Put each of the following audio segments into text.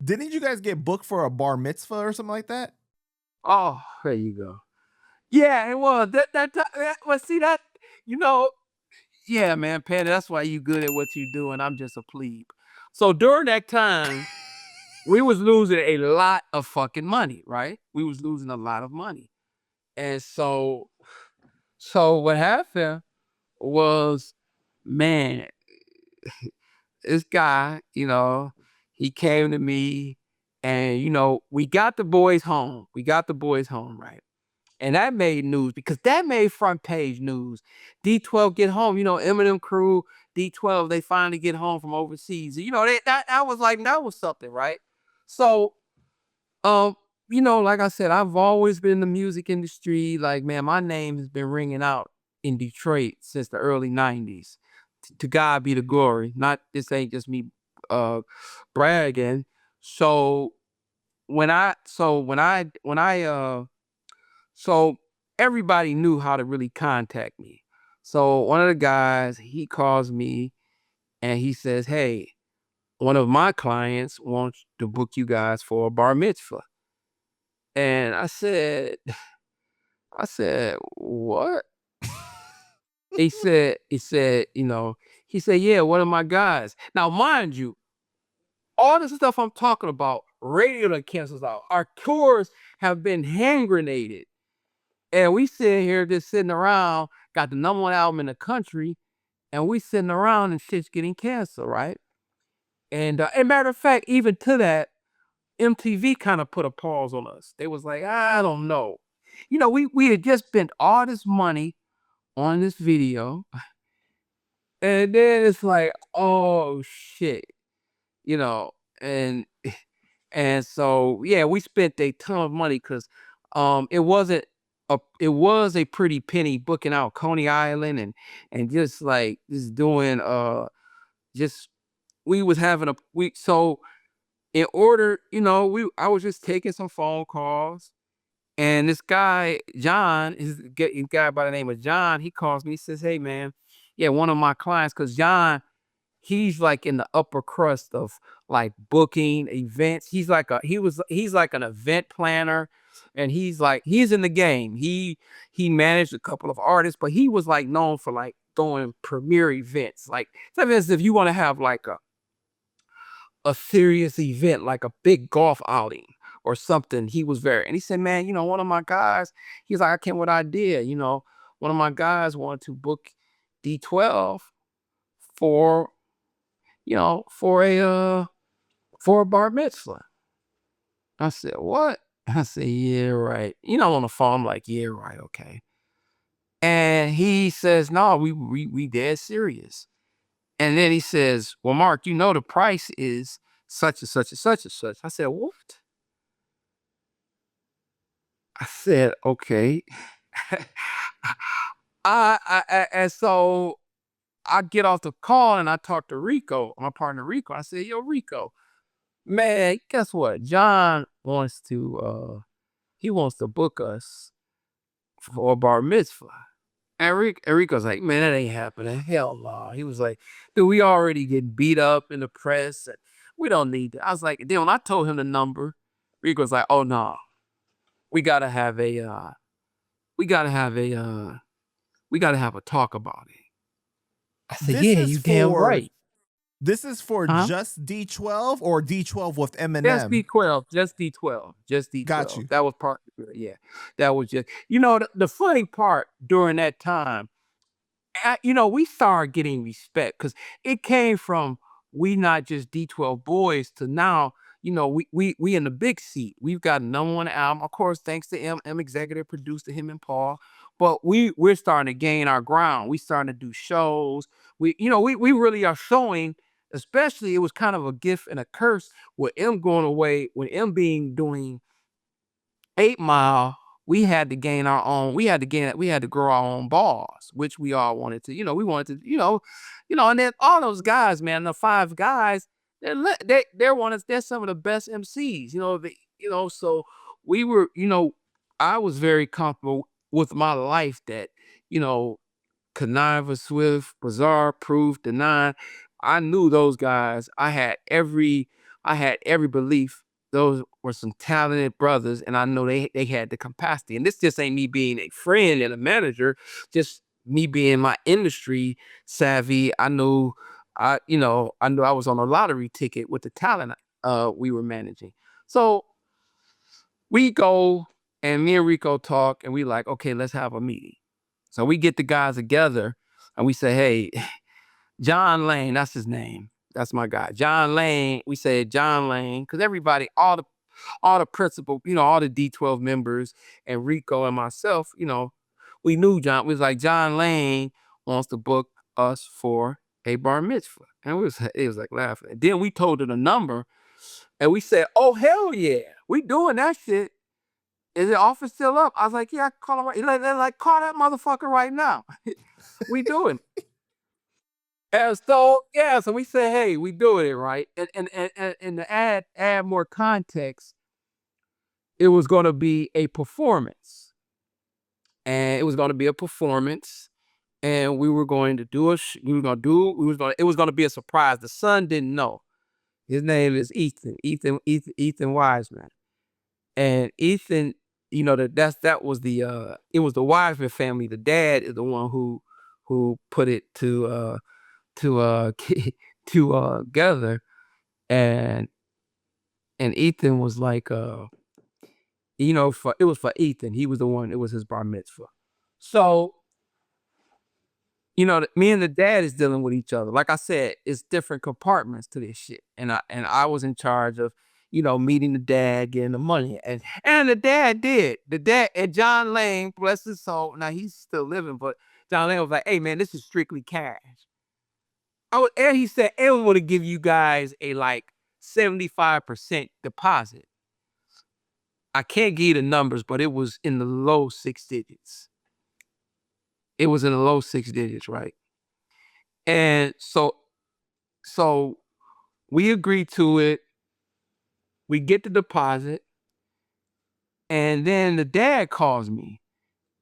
Didn't you guys get booked for a bar mitzvah or something like that? Oh, there you go. Yeah, it was. Well, see that, you know, yeah, man, Panda, that's why you good at what you do, and I'm just a plebe. So during that time, we was losing a lot of fucking money, right? We was losing a lot of money. And so what happened was, man, this guy, he came to me and, we got the boys home. We got the boys home, right? And that made news because that made front page news. D12 get home, Eminem crew, D12, they finally get home from overseas. That was like, that was something, right? So, um, like I said, I've always been in the music industry. Like, man, my name has been ringing out in Detroit since the early 90s. To God be the glory. Not this ain't just me bragging. So so everybody knew how to really contact me. So one of the guys, he calls me and he says, "Hey, one of my clients wants to book you guys for a bar mitzvah." And I said, "What?" He said, "Yeah, one of my guys." Now, mind you, all this stuff I'm talking about, radio that cancels out. Our tours have been hand grenaded. And we sit here just sitting around, got the #1 album in the country, and we sitting around and shit's getting canceled, right? And matter of fact, even to that, MTV kind of put a pause on us. They was like, I don't know. We had just spent all this money on this video, and then it's like, oh shit, you know, and and so yeah, we spent a ton of money because it was a pretty penny booking out Coney Island and just doing just we was having a we so in order, I was just taking some phone calls. And this guy, John, a guy by the name of John, he calls me, he says, "Hey man, yeah, one of my clients," because John, he's like in the upper crust of like booking events. He's like an event planner, and he's in the game. He managed a couple of artists, but he was like known for like throwing premier events. Like sometimes if you want to have like a serious event, like a big golf outing or something, he was very, and he said, "Man, one of my guys," he's like, "I came with an idea, one of my guys wanted to book D12 for, you know, for a uh for a bar mitzvah." I said, "What?" I said, "Yeah, right." On the phone, I'm like, "Yeah, right, okay." And he says, "No, we dead serious." And then he says, "Well, Mark, the price is such and such and such and such." I said, "What?" I said, "Okay." And so I get off the call and I talk to Rico, my partner Rico. I said, "Yo, Rico, man, guess what? John wants to he wants to book us for a bar mitzvah." And Rico's like, "Man, that ain't happening. Hell no." He was like, "Dude, we already get beat up in the press. And we don't need that." I was like, then when I told him the number, Rico's like, "Oh no, we gotta have a we gotta have a we gotta have a talk about it." I said, This "Yeah, is you damn for right." this is for Huh? just D12 or D12 with Just Eminem. D12, just D12, just Got D12. you. That was part of it, yeah. That was just, the funny part during that time, we started getting respect because it came from we not just D12 boys to now, we in the big seat. We've got a #1 album, of course, thanks to M executive producer, him and Paul. But we're starting to gain our ground. We starting to do shows. We really are showing. Especially, it was kind of a gift and a curse with M going away, with M being doing 8 Mile. We had to gain our own. We had to grow our own bars, which we all wanted to. We wanted to. And then all those guys, man, the 5 guys, they're some of the best MCs. So we were. I was very comfortable with my life that, Conniva, Swift, Bizarre, Proof, Deny. I knew those guys. I had every belief. Those were some talented brothers, and I know they had the capacity. And this just ain't me being a friend and a manager, just me being my industry savvy. I knew I was on a lottery ticket with the talent we were managing. So we go and me and Rico talk and we like, okay, let's have a meeting. So we get the guys together and we say, hey, John Lane, that's his name. That's my guy. John Lane, we said John Lane, because everybody, all the principal, all the D12 members and Rico and myself, we knew John. We was like, John Lane wants to book us for a bar mitzvah. And it was like laughing. And then we told her the number and we said, oh, hell yeah, we doing that shit. Is the office still up? I was like, yeah, call him right. They're like, call that motherfucker right now. We doing it. And so, yeah, so we said, hey, we doing it, right? And to add more context, it was going to be a performance. And it was going to be a performance. And we were going to do it was going to be a surprise. The son didn't know. His name is Ethan Wiseman. And Ethan, that was it was the Wiseman family. The dad is the one who put it together, and Ethan was like it was for Ethan. He was the one. It was his bar mitzvah. So me and the dad is dealing with each other. Like I said, it's different compartments to this shit. And I was in charge of, meeting the dad, getting the money. And the dad did. The dad and John Lane, bless his soul. Now he's still living, but John Lane was like, hey man, this is strictly cash. And he said, and we want to give you guys a like 75% deposit. I can't give you the numbers, but it was in the low 6 digits. It was in the low 6 digits, right? And so we agreed to it. We get the deposit. And then the dad calls me.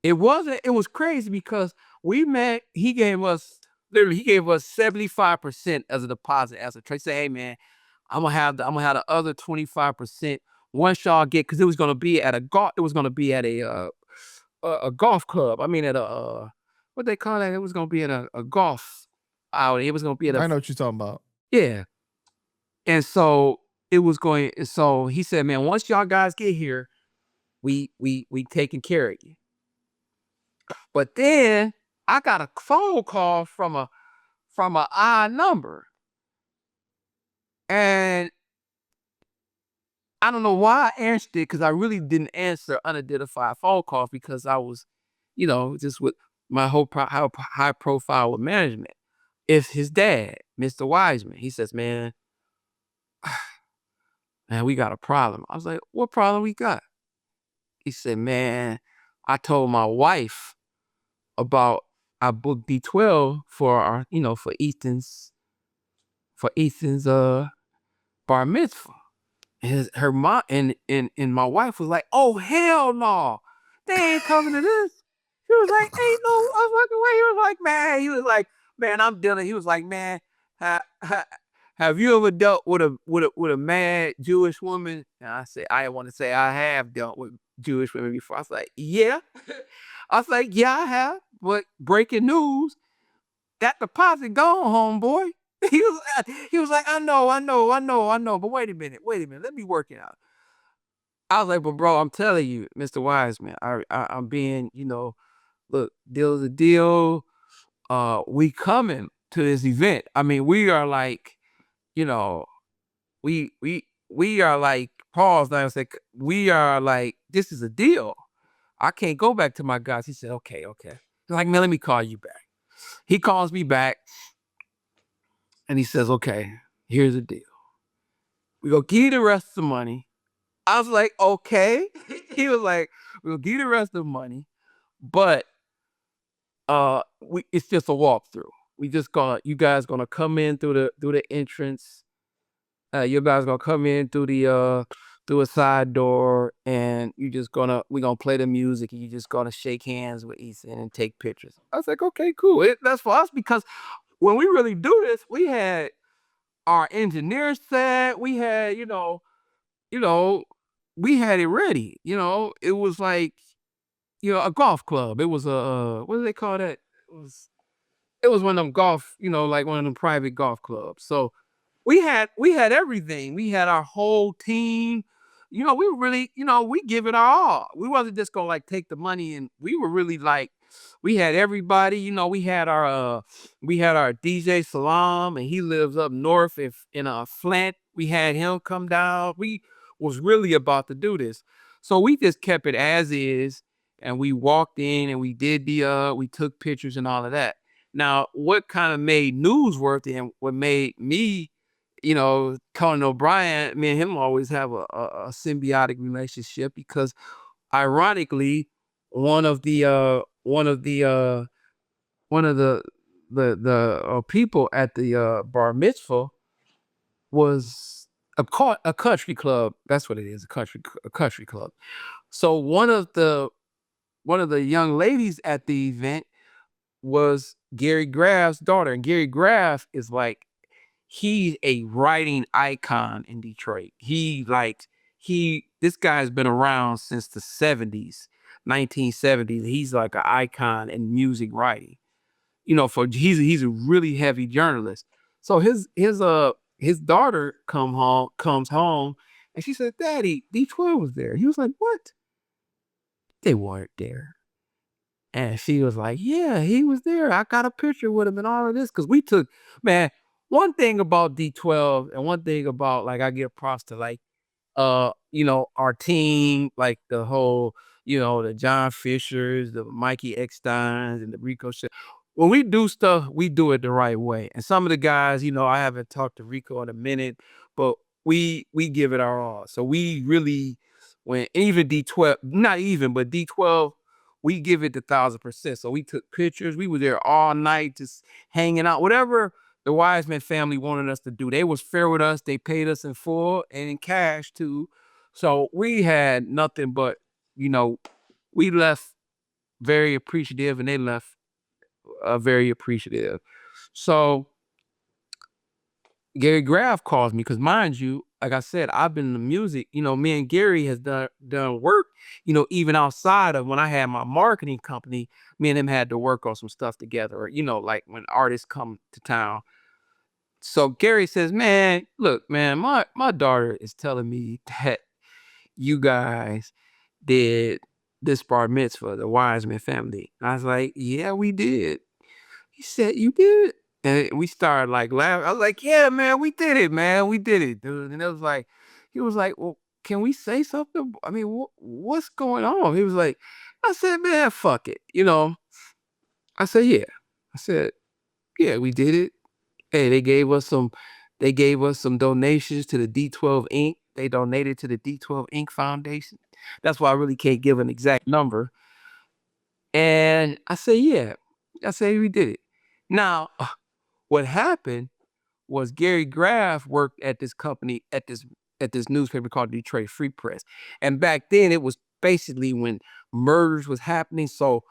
It was crazy because he gave us 75% as a deposit as a trade. Say, hey man, I'm gonna have the other 25% once y'all get, because it was gonna be at a golf club. I mean at a what they call that? It was gonna be at a golf outing. It was gonna be at I know what you're talking about. yeah. And so so he said, man, once y'all guys get here, we taking care of you. But then I got a phone call from a odd number. And I don't know why I answered it, because I really didn't answer unidentified phone calls because I was, just with my whole high profile with management. It's his dad, Mr. Wiseman. He says, man, we got a problem. I was like, what problem we got? He said, man, I told my wife about I booked D12 for our, for Ethan's bar mitzvah. And her mom and my wife was like, oh hell no, they ain't coming to this. She was like, ain't no fucking way. He was like, man, I'm dealing. He was like, man, have you ever dealt with a mad Jewish woman? And I want to say I have dealt with Jewish women before. I was like, yeah. I was like, yeah, I have. But breaking news, that deposit gone, homeboy. He was like, I know. But wait a minute. Let me work it out. I was like, but bro, I'm telling you, Mr. Wiseman, I'm being, look, deal's a deal. We coming to this event. I mean, we are like, we are like, pause now and say, we are like, this is a deal. I can't go back to my guys. He said, okay. He's like, man, let me call you back. He calls me back and he says, okay, here's the deal. We gonna give you the rest of the money. I was like, okay. He was like, we'll give you the rest of the money, but it's just a walkthrough. You guys gonna come in through the entrance. You guys gonna come in through a side door, and we're gonna play the music, and you just gonna shake hands with Ethan and take pictures. I was like, okay, cool. That's for us because when we really do this, we had our engineers set, we had, you know, we had it ready. It was like, a golf club. It was a what do they call that? It was one of them golf, like one of them private golf clubs. So we had everything. We had our whole team. We were really, we give it our all. We wasn't just gonna like take the money, and we were really like, we had everybody. We had our DJ Salam, and he lives up north if in Flint. We had him come down. We was really about to do this. So we just kept it as is, and we walked in and we did we took pictures and all of that. Now, what kind of made newsworthy and what made me, Conan O'Brien, me and him always have a symbiotic relationship because ironically, one of the people at the Bar Mitzvah was a country club. That's what it is, a country club. So one of the young ladies at the event was Gary Graff's daughter, and Gary Graff is like, he's a writing icon in Detroit. This guy's been around since the 70s, 1970s. He's like an icon in music writing. He's a really heavy journalist. So his daughter comes home, and she said, "Daddy, D12 was there." He was like, "What?" They weren't there. And she was like, "Yeah, he was there. I got a picture with him and all of this." Cause we took, man, one thing about D12 and one thing about, like, I give props to, like, our team, like the whole, the John Fishers, the Mikey Ecksteins, and the Rico shit. When we do stuff, we do it the right way. And some of the guys, I haven't talked to Rico in a minute, but we give it our all. So we really, when even D12, not even, but D12, we give it 1,000%. So we took pictures. We were there all night, just hanging out, whatever the Wiseman family wanted us to do. They was fair with us. They paid us in full and in cash too. So we had nothing but, you know, we left very appreciative, and they left very appreciative. So Gary Graff calls me because, mind you, like I said, I've been in the music. Me and Gary has done work. Even outside of when I had my marketing company, me and him had to work on some stuff together. Or, like when artists come to town. So Gary says, "Man, look, man, my daughter is telling me that you guys did this bar mitzvah, the Wiseman family." I was like, "Yeah, we did." He said, "You did?" And we started like laughing. I was like, "Yeah, man, we did it, man. We did it, dude." And it was like, he was like, "Well, can we say something? I mean, what's going on?" He was like, I said, "Man, fuck it." I said, "Yeah." I said, "Yeah, we did it. Hey, they gave us some donations to the D12 Inc. They donated to the D12 Inc. Foundation. That's why I really can't give an exact number." And I say, "Yeah." I say, "We did it." Now, what happened was Gary Graff worked at this company at this newspaper called Detroit Free Press. And back then it was basically when murders was happening. So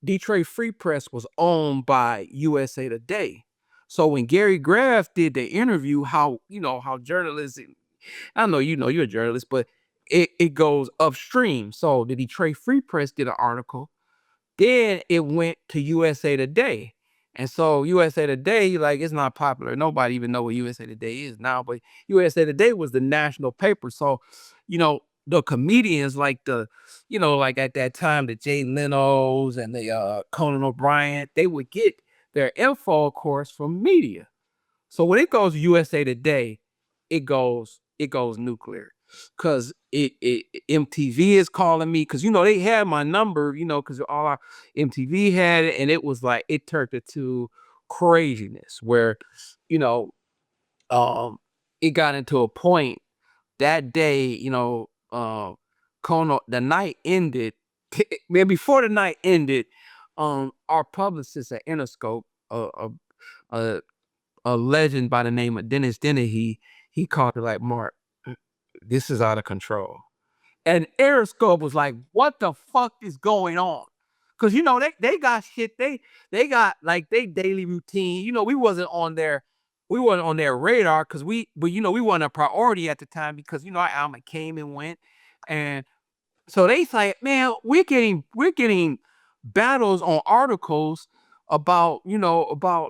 Detroit Free Press was owned by USA Today. So when Gary Graff did the interview, how journalists, I know you're a journalist, but it goes upstream. So the Detroit Free Press did an article, then it went to USA Today. And so USA Today, like, it's not popular. Nobody even know what USA Today is now, but USA Today was the national paper. So, the comedians like like at that time, the Jay Leno's and the Conan O'Brien, they would get their info, of course, from media. So when it goes USA Today, it goes nuclear. Cause it MTV is calling me, cause they had my number, cause all our MTV had it, and it was like it turned into craziness where, you know, it got into a point that day, Kono, the night ended. Man, before the night ended, our publicist at Interscope, a a legend by the name of Dennis Dennehy, he called it like, "Mark, this is out of control." And Aeroscope was like, "What the fuck is going on?" Cause they got shit. They got like they daily routine. We wasn't on their radar because we wasn't a priority at the time because our album came and went, and so they say, man, we're getting battles on articles about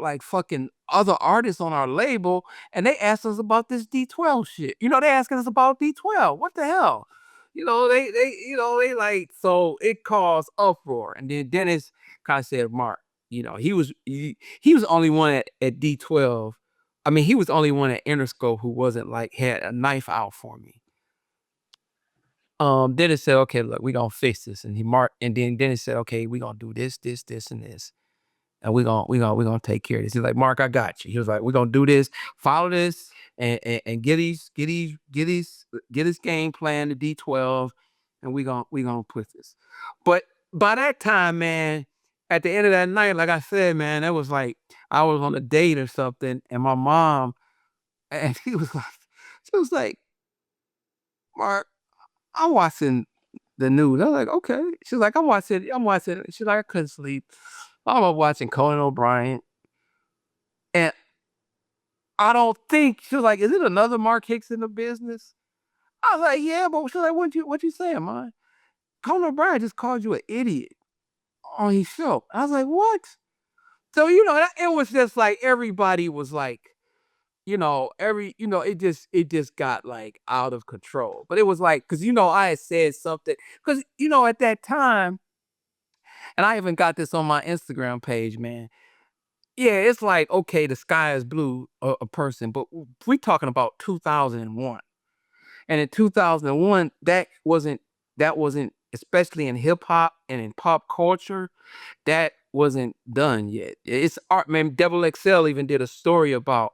like fucking other artists on our label, and they asked us about this D12 shit. They asking us about D12. What the hell? They like so it caused uproar. And then Dennis kind of said, Mark, he was the only one at D12. I mean, he was the only one at Interscope who wasn't like had a knife out for me. Dennis said, okay, look, we gonna fix this. And then Dennis said, okay, we gonna do this, this, this, and this. And we gonna take care of this. He's like, Mark, I got you. He was like, we're gonna do this, follow this, and get his game plan to D12, and we gonna put this. But by that time, man, at the end of that night, like I said, man, that was like I was on a date or something, and my mom, and she was like, Mark, I'm watching the news. I was like, okay. She's like, I'm watching. She's like, I couldn't sleep. I'm watching Conan O'Brien. And I don't think, she was like, is it another Mark Hicks in the business? I was like, yeah, but she's like, what you saying, man? Conan O'Brien just called you an idiot on his show. I was like, what? So, it was just like everybody was like, it just got like out of control. But it was like, cause I had said something, cause at that time, and I even got this on my Instagram page, man. Yeah, it's like, okay, the sky is blue, a person, but we talking about 2001. And in 2001, that wasn't, especially in hip hop and in pop culture, that wasn't done yet. It's art, man. Double XL even did a story about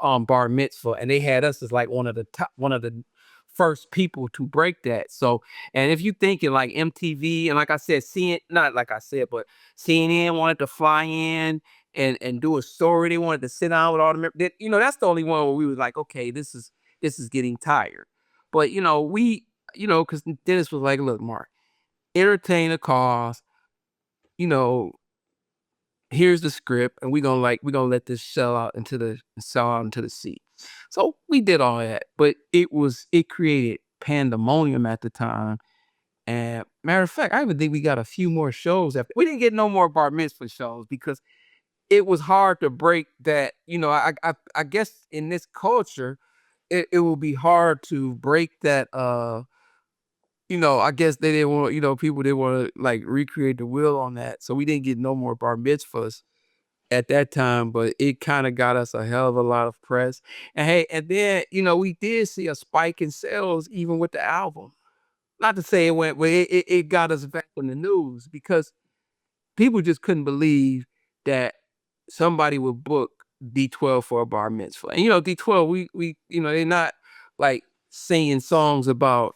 Bar Mitzvah, and they had us as like one of the first people to break that. So, and if you thinking like MTV, and like I said, not like I said, but CNN wanted to fly in and do a story. They wanted to sit down with all the members. That's the only one where we was like, okay, this is getting tired. But because Dennis was like, look, Mark, entertain the cause. You know, here's the script, and we're gonna let this sell out into the sea. So we did all that, but it created pandemonium at the time. And matter of fact, I even think we got a few more shows after. We didn't get no more bar mitzvah shows because it was hard to break that. I guess in this culture, it will be hard to break that. I guess they didn't want, people didn't want to like recreate the wheel on that. So we didn't get no more bar mitzvahs at that time, but it kind of got us a hell of a lot of press. And hey, and then, we did see a spike in sales even with the album. Not to say it went, but it got us back on the news because people just couldn't believe that somebody would book D12 for a bar mitzvah. And D12, they're not like singing songs about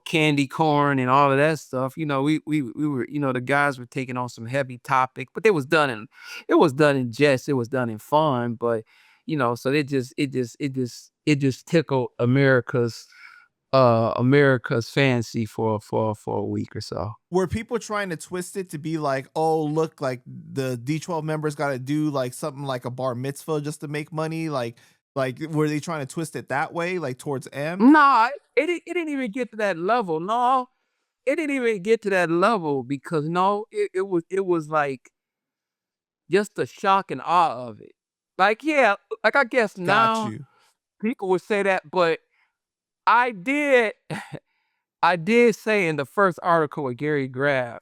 candy corn and all of that stuff. We were, the guys were taking on some heavy topic, but it was done in jest, it was done in fun. But so it just tickled America's fancy for a week or so. Were people trying to twist it to be like, oh, look, like the D12 members got to do like something like a bar mitzvah just to make money? Like were they trying to twist it that way, like towards M? No, it didn't even get to that level. No, it didn't even get to that level because no, it was like just the shock and awe of it. Like, yeah, like I guess Got now you. people would say that, but I did I did say in the first article with Gary Graff,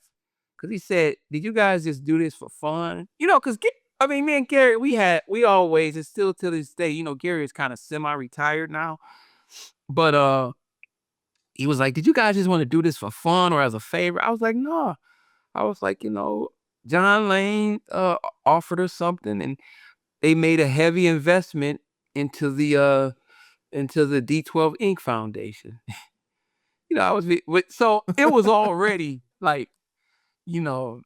because he said, did you guys just do this for fun? Because I mean, me and Gary, we always, it's still to this day, Gary is kind of semi-retired now. But he was like, did you guys just want to do this for fun or as a favor? I was like, no. I was like, John Lane offered us something, and they made a heavy investment into the D12 Inc. Foundation. So it was already like, you know,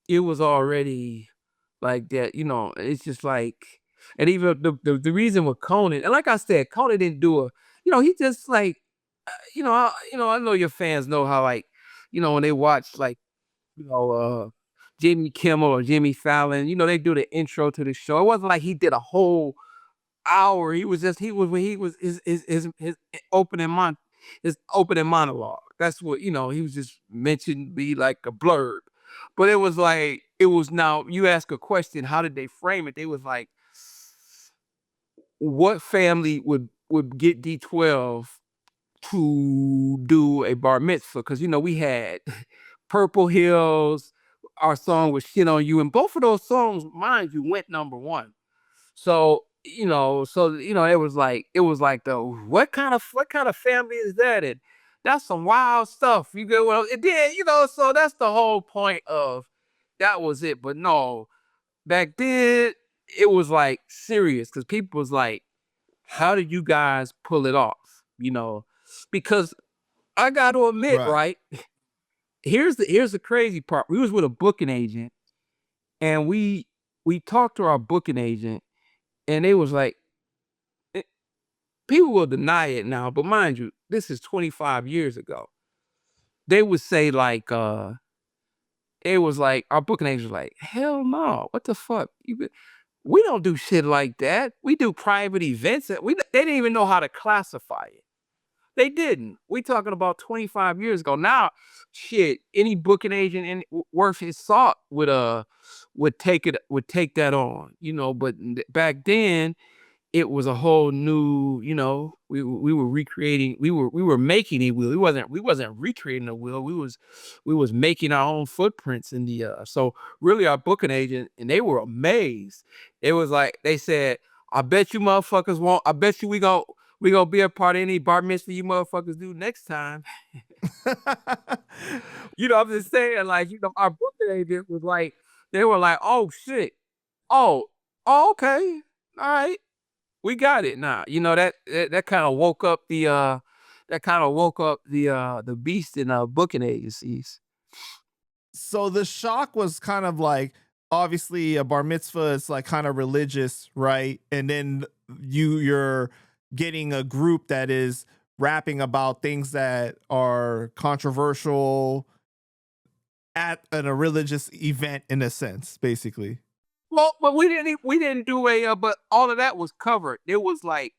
it was already like that, it's just like, and even the reason with Conan, and like I said, Conan didn't do he just like, I know your fans know how like, when they watch like, Jimmy Kimmel or Jimmy Fallon. You know, they do the intro to the show. It wasn't like he did a whole hour. He was when he was his opening monologue. That's what, you know, he was just mentioned be like a blurb. But it was like, it was, now you ask a question, how did they frame it? They was like, what family would get D12 to do a bar mitzvah? Because, you know, we had Purple Hills, our song was Shit on You, and both of those songs, mind you, went #1. So, it was like the what kind of family is that? And that's some wild stuff. You get, well, it did, so that's the whole point of that was it. But no, back then it was like serious because people was like, how did you guys pull it off? You know, because I got to admit, Right. right? Here's the crazy part. We was with a booking agent, and we talked to our booking agent, and they was like, eh, people will deny it now, but mind you, this is 25 years ago. They would say like, it was like our booking agent was like, hell no, what the fuck? We don't do shit like that. We do private events. They didn't even know how to classify it. They didn't. We talking about 25 years ago. Now, shit, any booking agent worth his salt would take that on, but back then it was a whole new, we were recreating, we were making a wheel. We wasn't recreating a wheel. We was making our own footprints in the so really our booking agent, and they were amazed. It was like they said, I bet you motherfuckers won't, I bet you we gonna be a part of any bar mitzvah you motherfuckers do next time. I'm just saying, like, our booking agent was like, they were like, oh shit. Oh, okay. All right. We got it now. That kind of woke up the beast in booking agencies. So the shock was kind of like, obviously a bar mitzvah is like kind of religious, right? And then you're getting a group that is rapping about things that are controversial at a religious event, in a sense, basically. Well, but we didn't do but all of that was covered. It was like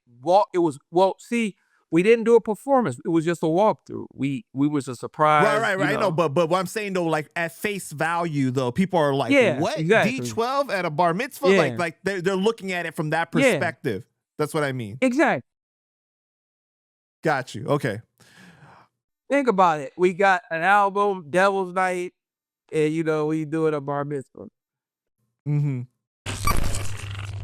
see, we didn't do a performance. It was just a walkthrough. We was a surprise. Right. No, but what I'm saying though, like at face value though, people are like, Yeah, what? exactly. D12 at a bar mitzvah? Yeah. Like they're looking at it from that Yeah. perspective. That's what I mean. Exactly. Got you. Okay. Think about it. We got an album, Devil's Night, and we do it a bar mitzvah. Mm-hmm.